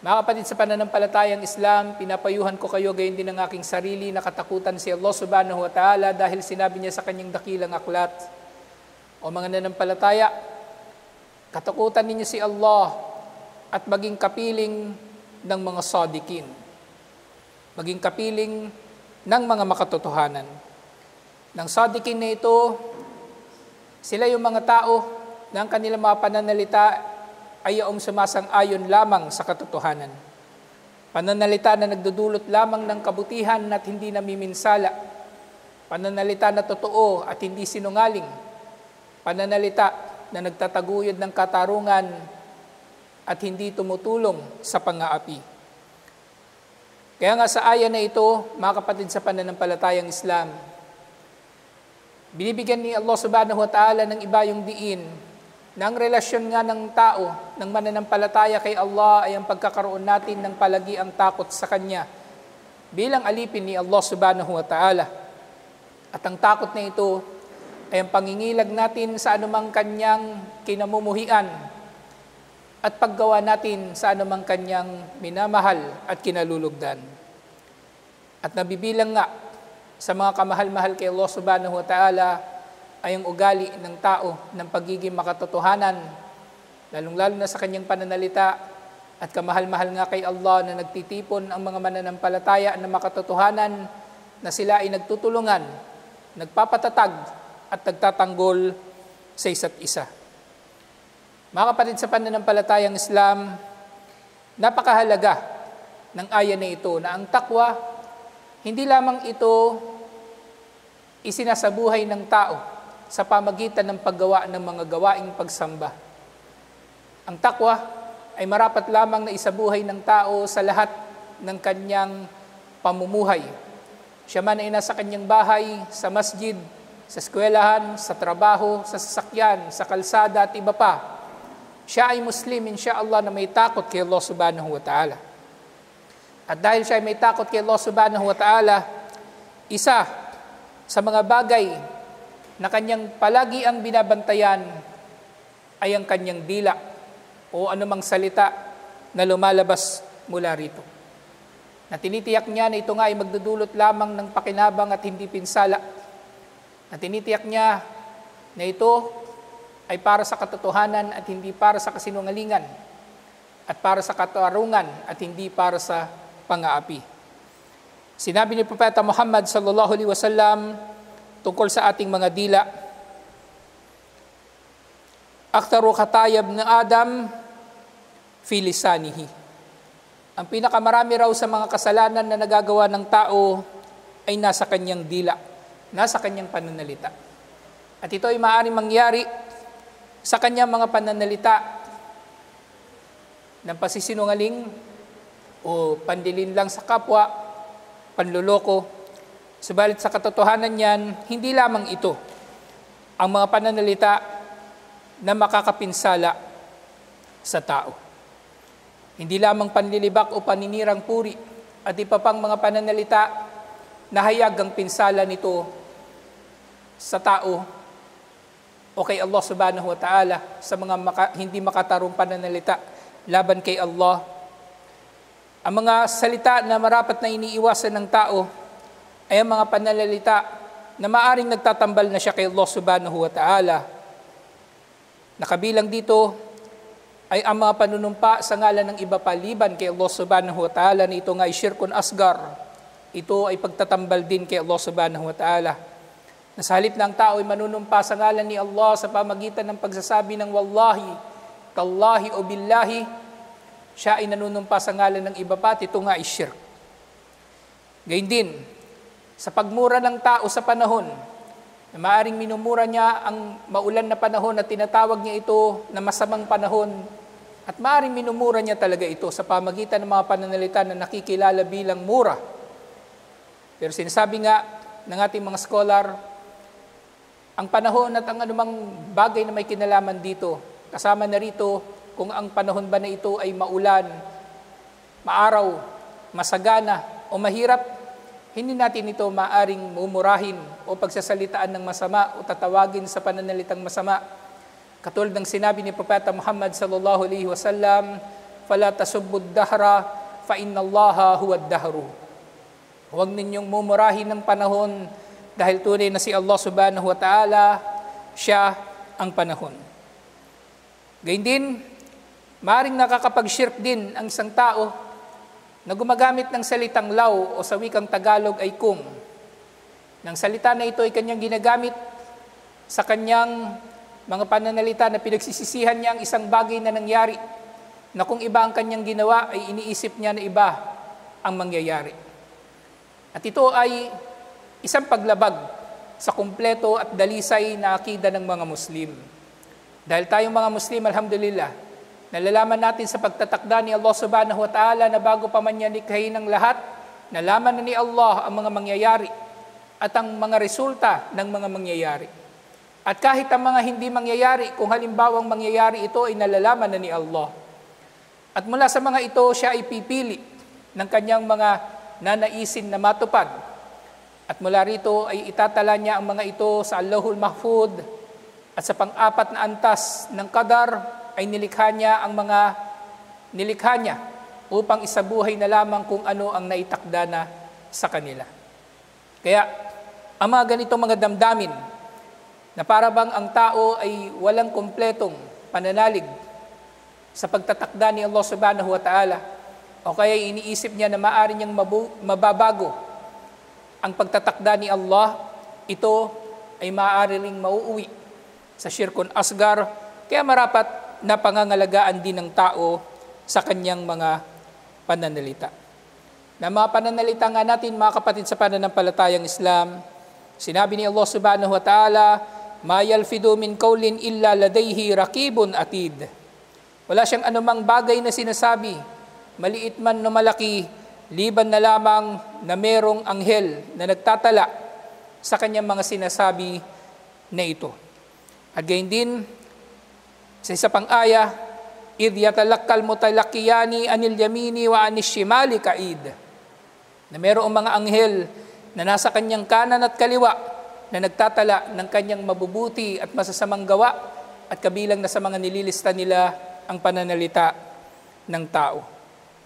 Mga kapatid sa pananampalatayang Islam, pinapayuhan ko kayo gayon din ang aking sarili na katakutan si Allah subhanahu wa ta'ala dahil sinabi niya sa kanyang dakilang aklat, o mga nananampalataya, katakutan ninyo si Allah at maging kapiling ng mga sadikin, maging kapiling ng mga makatotohanan. Ng sadikin na ito, sila yung mga tao na ang kanilang mga pananalita ay yung sumasang-ayon lamang sa katotohanan. Pananalita na nagdudulot lamang ng kabutihan at hindi namiminsala. Pananalita na totoo at hindi sinungaling. Pananalita na nagtataguyod ng katarungan at hindi tumutulong sa pang-aapi. Kaya nga sa aya na ito, mga kapatid sa pananampalatayang Islam, binibigyan ni Allah subhanahu wa ta'ala ng iba yung diin na ang relasyon nga ng tao, ng mananampalataya kay Allah ay ang pagkakaroon natin ng palagiang takot sa Kanya bilang alipin ni Allah subhanahu wa ta'ala. At ang takot na ito ay ang pangingilag natin sa anumang Kanyang kinamumuhian at paggawa natin sa anumang Kanyang minamahal at kinalulugdan. At nabibilang nga sa mga kamahal-mahal kay Allah subhanahu wa ta'ala ay ang ugali ng tao ng pagiging makatotohanan, lalong-lalo na sa kanyang pananalita, at kamahal-mahal nga kay Allah na nagtitipon ang mga mananampalataya na makatotohanan na sila ay nagtutulungan, nagpapatatag at nagtatanggol sa isa't isa. Mga kapatid sa pananampalatayang Islam, napakahalaga ng aya na ito na ang takwa, hindi lamang ito isinasabuhay ng tao sa pamagitan ng paggawa ng mga gawaing pagsamba. Ang takwa ay marapat lamang na isabuhay ng tao sa lahat ng kanyang pamumuhay. Siya man ay nasa kanyang bahay, sa masjid, sa eskwelahan, sa trabaho, sa sasakyan, sa kalsada at iba pa. Siya ay Muslim, insyaallah, na may takot kay Allah subhanahu wa ta'ala. At dahil siya ay may takot kay Allah subhanahu wa ta'ala, isa sa mga bagay na kanyang palagi ang binabantayan ay ang kanyang dila o anumang salita na lumalabas mula rito. Na tinitiyak niya na ito nga ay magdudulot lamang ng pakinabang at hindi pinsala. Na tinitiyak niya na ito ay para sa katotohanan at hindi para sa kasinungalingan at para sa katarungan at hindi para sa pang-aapi. Sinabi ni Propeta Muhammad sallallahu alaihi wasallam tungkol sa ating mga dila, Aktharu khatayab ng Adam fi lisanihi. Ang pinakamarami raw sa mga kasalanan na nagagawa ng tao ay nasa kanyang dila, nasa kanyang pananalita. At ito ay maaaring mangyari sa kanyang mga pananalita ng pasisinungaling o pandilin lang sa kapwa, panluloko. Subalit sa katotohanan niyan, hindi lamang ito ang mga pananalita na makakapinsala sa tao. Hindi lamang panlilibak o paninirang puri at iba pang mga pananalita na hayag ang pinsala nito sa tao o kay Allah subhanahu wa ta'ala sa mga hindi makatarong pananalita laban kay Allah. Ang mga salita na marapat na iniiwasan ng tao ay ang mga pananalita na maaring nagtatambal na siya kay Allah subhanahu wa ta'ala. Nakabilang dito ay ang mga panunumpa sa ngalan ng iba paliban kay Allah subhanahu wa ta'ala na ito nga ay syirkun asgar. Ito ay pagtatambal din kay Allah subhanahu wa ta'ala. Na sa halip na ang tao ay manunumpa sa ngalan ni Allah sa pamagitan ng pagsasabi ng wallahi, tallahi o billahi, siya ay nanunumpa sa ngalan ng iba pa at ito nga ay syirk. Gayun din, sa pagmura ng tao sa panahon, na maaring minumura niya ang maulan na panahon at tinatawag niya ito na masamang panahon, at maaring minumura niya talaga ito sa pamagitan ng mga pananalita na nakikilala bilang mura. Pero sinasabi nga ng ating mga scholar, ang panahon at ang anumang bagay na may kinalaman dito, kasama na rito kung ang panahon ba na ito ay maulan, maaraw, masagana o mahirap, hindi natin ito maaring mumurahin o pagsasalitaan ng masama o tatawagin sa pananalitang masama. Katulad ng sinabi ni Propeta Muhammad sallallahu alaihi wasallam, fala tasubbud dahra fa innallaha huwad dahru. Huwag ninyong mumurahin ng panahon dahil tunay na si Allah subhanahu wa ta'ala, siya ang panahon. Gayun din, maaaring nakakapag-shirk din ang isang tao na gumagamit ng salitang law o sa wikang Tagalog ay kung. Nang salita na ito ay kanyang ginagamit sa kanyang mga pananalita na pinagsisisihan niya ang isang bagay na nangyari, na kung iba ang kanyang ginawa ay iniisip niya na iba ang mangyayari. At ito ay isang paglabag sa kumpleto at dalisay na akida ng mga Muslim. Dahil tayong mga Muslim, alhamdulillah, nalalaman natin sa pagtatakda ni Allah subhanahu wa ta'ala na bago pa man niya likhain ng lahat, nalaman na ni Allah ang mga mangyayari at ang mga resulta ng mga mangyayari. At kahit ang mga hindi mangyayari, kung halimbawang mangyayari ito ay nalalaman na ni Allah. At mula sa mga ito, siya ay pipili ng kanyang mga nanaisin na matupad. At mula rito ay itatala niya ang mga ito sa Allahul Mahfud, at sa pang-apat na antas ng Qadar ay nilikha niya ang mga nilikha niya upang isabuhay na lamang kung ano ang naitakda na sa kanila. Kaya ang mga ganitong mga damdamin na para bang ang tao ay walang kumpletong pananalig sa pagtatakda ni Allah subhanahu wa ta'ala, o kaya iniisip niya na maaari niyang mababago ang pagtatakda ni Allah, ito ay maaari ring mauuwi sa syirkun asgar. Kaya marapat na pangangalagaan din ng tao sa kanyang mga pananalita. Na mga pananalita nga natin, mga kapatid sa pananampalatayang Islam, sinabi ni Allah subhanahu wa ta'ala, ma yalfidu min qawlin illa ladayhi raqibun atid. Wala siyang anumang bagay na sinasabi, maliit man o malaki, liban na lamang na merong anghel na nagtatala sa kanyang mga sinasabi na ito. At gayon din, sa isa pang aya, idh yatalakkal mutalakiyani anil yamini wa anis shimali kaid. Na merong mga anghel na nasa kanyang kanan at kaliwa na nagtatala ng kanyang mabubuti at masasamang gawa, at kabilang na sa mga nililista nila ang pananalita ng tao.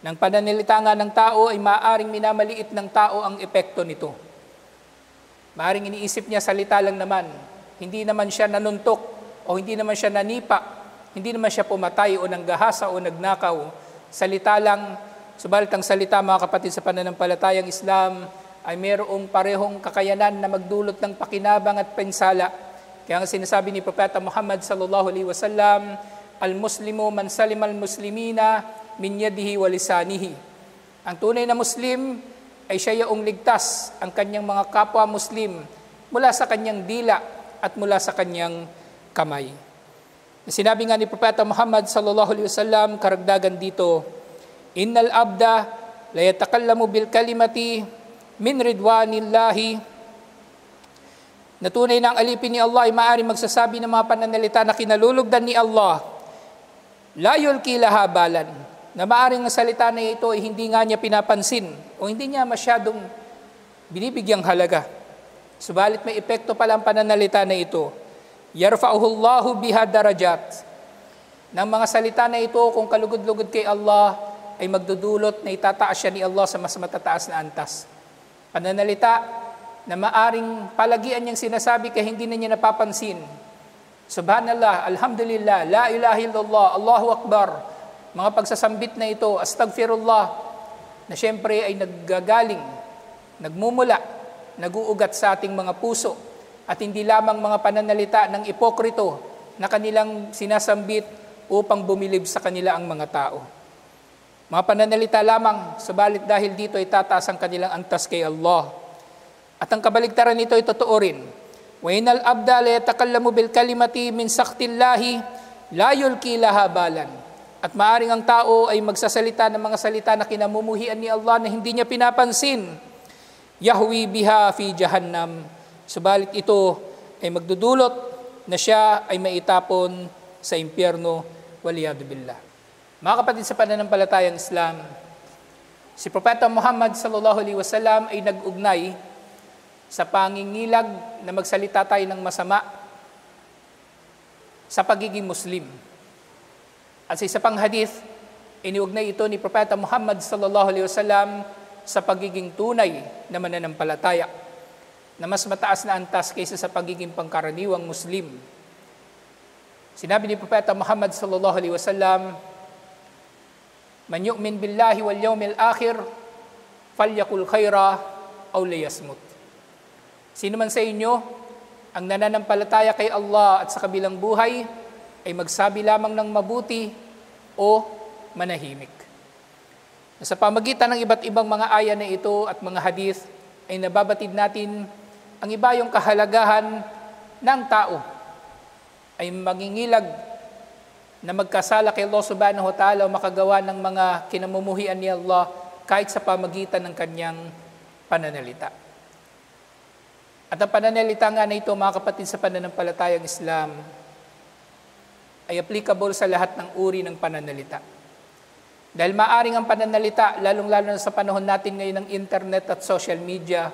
Nang pananalita nga ng tao ay maaaring minamaliit ng tao ang epekto nito. Maaaring iniisip niya salita lang naman, hindi naman siya nanuntok o hindi naman siya nanipa, hindi naman siya pumatay o nanggahasa o nagnakaw. Salita lang, subalit ang salita, mga kapatid sa pananampalatayang Islam, ay mayroong parehong kakayanan na magdulot ng pakinabang at pinsala. Kaya nga sinasabi ni Propeta Muhammad sallallahu alaihi wasallam, al-muslimu man salim al-muslimina min yadihi wa lisanihi. Ang tunay na Muslim ay siya yung ligtas ang kanyang mga kapwa Muslim mula sa kanyang dila at mula sa kanyang kamay. Sinabi nga ni Propeta Muhammad sallallahu alaihi wasallam, karagdagan dito, innal abda la yatakallamu bil kalimati min ridwanillahi, na tunay na ang alipin ni Allah ay maaari magsasabi ng mga pananalita na kinalulugdan ni Allah, la yulki laha balan, na maaaring ang salita na ito ay hindi nga niya pinapansin o hindi niya masyadong binibigyang halaga. Subalit may epekto pala ang pananalita na ito. Yarfa'uhullahu biha darajat. Ng mga salita na ito, kung kalugod-lugod kay Allah, ay magdudulot na itataas siya ni Allah sa mas matataas na antas. Pananalita na maaring palagian niyang sinasabi kaya hindi na niya napapansin. Subhanallah, alhamdulillah, la ilaha illallah, Allahu Akbar. Mga pagsasambit na ito, astagfirullah, na siyempre ay naggagaling, nagmumula, naguugat sa ating mga puso, at hindi lamang mga pananalita ng ipokrito na kanilang sinasambit upang bumilib sa kanila ang mga tao. Mga pananalita lamang, subalit dahil dito ay tataas ang kanilang antas kay Allah. At ang kabaligtaran nito ay totoo rin. Wa inal abda la yatakallamu bil kalimati min sakhtillahi la yulki laha balan. At maaring ang tao ay magsasalita ng mga salita na kinamumuhian ni Allah na hindi niya pinapansin. Yahwi biha fi jahannam. Subalit ito ay magdudulot na siya ay maitapon sa impyerno, waliyadu billah. Mga kapatid sa pananampalatayang Islam, si Propeta Muhammad sallallahu alaihi wasallam ay nag-ugnay sa pangingilag na magsalita tayo ng masama sa pagiging Muslim. At sa isa pang hadith, iniugnay ito ni Propeta Muhammad sallallahu alaihi wasallam sa pagiging tunay na mananampalataya, na mas mataas na antas kaysa sa pagiging pangkaraniwang Muslim. Sinabi ni Propeta Muhammad sallallahu alaihi wasallam, "Man yu'min billahi wal yawmil akhir, falyakul khaira aw liyasmut." Sino man sa inyo ang nananampalataya kay Allah at sa kabilang buhay ay magsabi lamang ng mabuti o manahimik. Sa pamagitan ng iba't ibang mga aya na ito at mga hadith ay nababatid natin ang iba yung kahalagahan ng tao ay mangingilag na magkasala kay Allah subhanahu wa ta'ala o makagawa ng mga kinamumuhian ni Allah kahit sa pamagitan ng kanyang pananalita. At ang pananalita nga na ito, mga kapatid, sa pananampalatayang Islam ay applicable sa lahat ng uri ng pananalita. Dahil maaring ang pananalita, lalong-lalo na sa panahon natin ngayon ng internet at social media,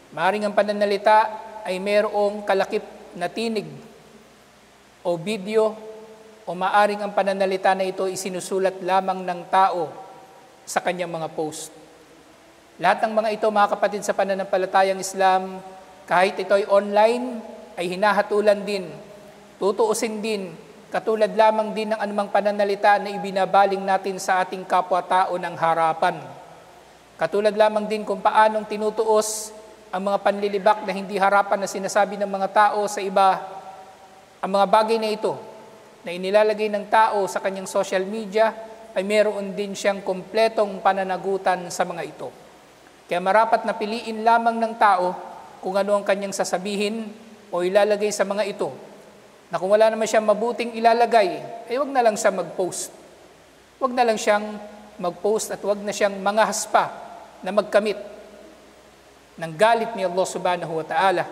maaring ang pananalita ay mayroong kalakip na tinig o video, o maaring ang pananalita na ito isinusulat lamang ng tao sa kanyang mga post. Lahat ng mga ito, mga kapatid, sa pananampalatayang Islam, kahit ito ay online, ay hinahatulan din, tutuusin din, katulad lamang din ng anumang pananalita na ibinabaling natin sa ating kapwa-tao ng harapan. Katulad lamang din kung paanong tinutuos ang mga panlilibak na hindi harapan na sinasabi ng mga tao sa iba, ang mga bagay na ito na inilalagay ng tao sa kanyang social media ay meron din siyang kompletong pananagutan sa mga ito. Kaya marapat na piliin lamang ng tao kung ano ang kanyang sasabihin o ilalagay sa mga ito, na kung wala naman siyang mabuting ilalagay, ay wag na lang siya mag-post. Wag na lang siyang mag-post at wag na siyang mangahas pa na magkamit ng galit ni Allah subhanahu wa ta'ala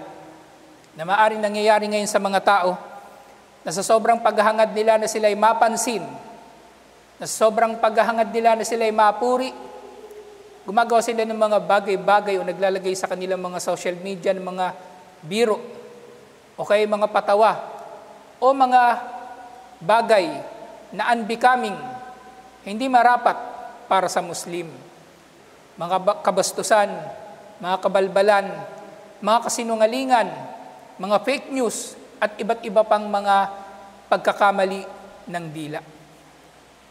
na maaaring nangyayari ngayon sa mga tao na sa sobrang paghahangad nila na sila'y mapansin, na sa sobrang paghahangad nila na sila'y mapuri, gumagawa sila ng mga bagay-bagay o naglalagay sa kanilang mga social media ng mga biro o kaya mga patawa o mga bagay na unbecoming, hindi marapat para sa Muslim. Mga kabastusan, mga kabalbalan, mga kasinungalingan, mga fake news, at iba't iba pang mga pagkakamali ng dila.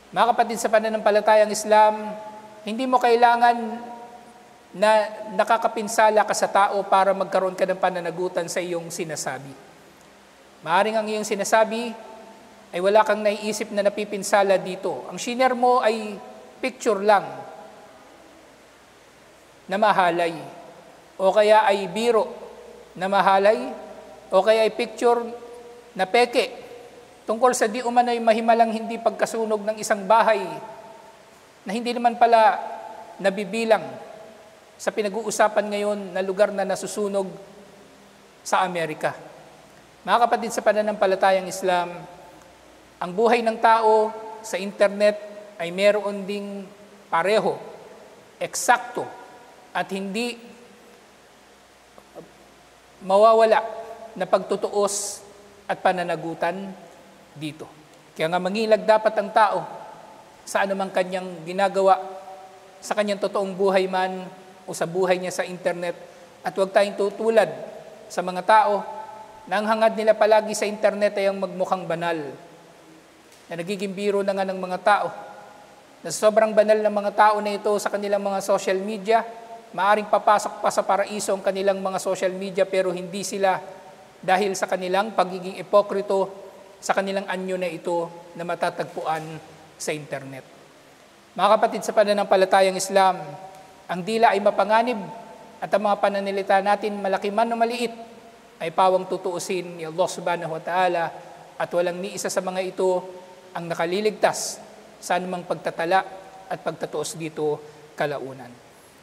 Mga kapatid, sa pananampalatayang Islam, hindi mo kailangan na nakakapinsala ka sa tao para magkaroon ka ng pananagutan sa iyong sinasabi. Maaring ang iyong sinasabi ay wala kang naiisip na napipinsala dito. Ang shiner mo ay picture lang na mahalay, o kaya ay biro na mahalay, o kaya ay picture na peke tungkol sa di umano'y mahimalang hindi pagkasunog ng isang bahay na hindi naman pala nabibilang sa pinag-uusapan ngayon na lugar na nasusunog sa Amerika. Mga kapatid, sa pananampalatayang Islam, ang buhay ng tao sa internet ay meron ding pareho, eksakto, at hindi mawawala na pagtutuos at pananagutan dito. Kaya nga mangilag dapat ang tao sa anumang kanyang ginagawa, sa kanyang totoong buhay man o sa buhay niya sa internet, at huwag tayong tutulad sa mga tao na ang hangad nila palagi sa internet ay ang magmukhang banal, na nagiging biro na nga ng mga tao, na sobrang banal ng mga tao na ito sa kanilang mga social media, maaring papasok pa sa paraiso ang kanilang mga social media, pero hindi sila dahil sa kanilang pagiging ipokrito sa kanilang anyo na ito na matatagpuan sa internet. Mga kapatid, sa pananampalatayang Islam, ang dila ay mapanganib at ang mga pananalita natin, malaki man o maliit, ay pawang tutuusin ni Allah subhanahu wa ta'ala, at walang ni isa sa mga ito ang nakaliligtas sa anumang pagtatala at pagtatuos dito kalaunan.